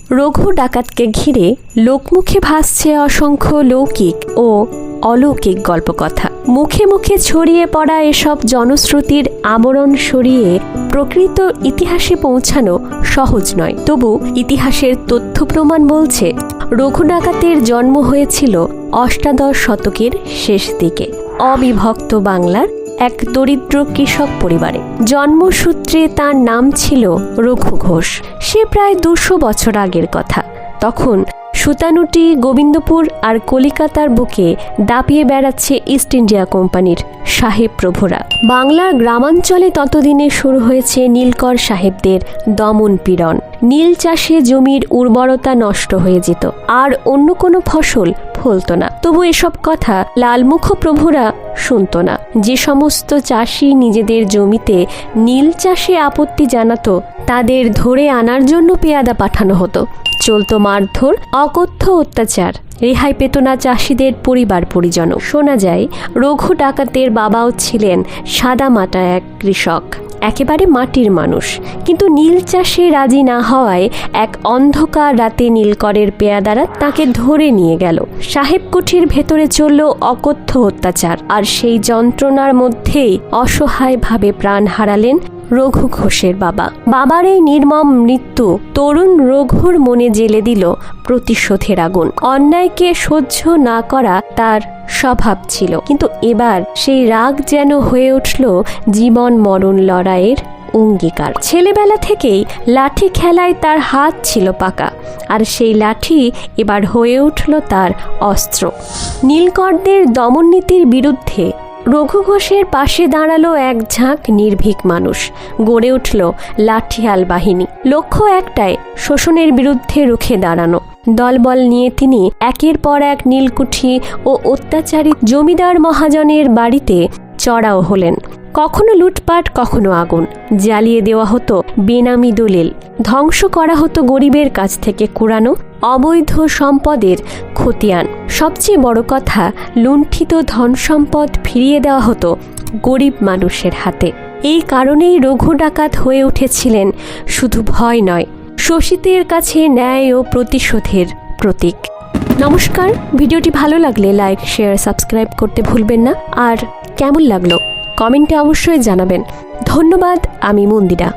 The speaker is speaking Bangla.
রঘু ডাকাতকে ঘিরে লোকমুখে ভাসছে অসংখ্য লৌকিক ও অলৌকিক গল্পকথা। মুখে মুখে ছড়িয়ে পড়া এসব জনশ্রুতির আবরণ সরিয়ে প্রকৃত ইতিহাসে পৌঁছানো সহজ নয়। তবু ইতিহাসের তথ্য প্রমাণ বলছে রঘু ডাকাতের জন্ম হয়েছিল অষ্টাদশ শতকের শেষ দিকে অবিভক্ত বাংলার এক দরিদ্র কৃষক পরিবারে। জন্মসূত্রে তার নাম ছিল রঘু ঘোষ। সে প্রায় 200 বছর আগের কথা। তখন সুতানুটি গোবিন্দপুর আর কলিকাতার বুকে দাপিয়ে বেড়াচ্ছে ইস্ট ইন্ডিয়া কোম্পানির সাহেব প্রভুরা। বাংলার গ্রামাঞ্চলে ততদিনে শুরু হয়েছে নীলকর সাহেবদের দমন পীড়ন। নীল চাষে জমির উর্বরতা নষ্ট হয়ে যেত, আর অন্য কোনো ফসল ফলত না। তবু এসব কথা লালমুখ প্রভুরা শুনত না। যে সমস্ত চাষি নিজেদের জমিতে নীল চাষে আপত্তি জানাতো, তাদের ধরে আনার জন্য পেয়াদা পাঠানো হতো। চলত মারধর, অকথ্য অত্যাচার। রেহাই পেত না চাষিদের পরিবার পরিজন। শোনা যায় রঘু ডাকাতের বাবাও ছিলেন সাদামাটা এক কৃষক, একেবারে মাটির মানুষ। কিন্তু নীল চাষে রাজি না হওয়ায় এক অন্ধকার রাতে নীলকরের পেয়াদারা তাকে ধরে নিয়ে গেল। সাহেব কুঠির ভেতরে চলল অকথ্য অত্যাচার, আর সেই যন্ত্রণার মধ্যেই অসহায়ভাবে প্রাণ হারালেন রঘু ঘোষের বাবা। বাবার এই নির্মম মৃত্যু তরুণ রঘুর মনে জ্বেলে দিল প্রতিশোধের আগুন। অন্যায়কে সহ্য না করা তার স্বভাব ছিল, কিন্তু এবার সেই রাগ যেন হয়ে উঠল জীবন মরণ লড়াইয়ের অঙ্গীকার। ছেলেবেলা থেকেই লাঠি খেলায় তার হাত ছিল পাকা, আর সেই লাঠি এবার হয়ে উঠল তার অস্ত্র। নীলকরদের দমননীতির বিরুদ্ধে রঘু ঘোষের পাশে দাঁড়ালো এক ঝাঁক নির্ভীক মানুষ। গড়ে উঠল লাঠিয়াল বাহিনী। লক্ষ্য একটাই, শোষণের বিরুদ্ধে রুখে দাঁড়ানো। দলবল নিয়ে তিনি একের পর এক নীলকুঠি ও অত্যাচারী জমিদার মহাজনের বাড়িতে চড়াও হলেন। কখনো লুটপাট, কখনো আগুন। জ্বালিয়ে দেওয়া হতো বেনামি দলিল, ধ্বংস করা হতো গরিবের কাছ থেকে কুড়ানো অবৈধ সম্পদের খতিয়ান। সবচেয়ে বড় কথা, লুণ্ঠিত ধন সম্পদ ফিরিয়ে দেওয়া হতো গরিব মানুষের হাতে। এই কারণেই রঘু ডাকাত হয়ে উঠেছিলেন শুধু ভয় নয়, শোষিতের কাছে ন্যায় ও প্রতিশোধের প্রতীক। নমস্কার, ভিডিওটি ভালো লাগলে লাইক, শেয়ার, সাবস্ক্রাইব করতে ভুলবেন না। আর কেমন লাগলো কমেন্টে অবশ্যই জানাবেন। ধন্যবাদ। আমি মন্দিরা।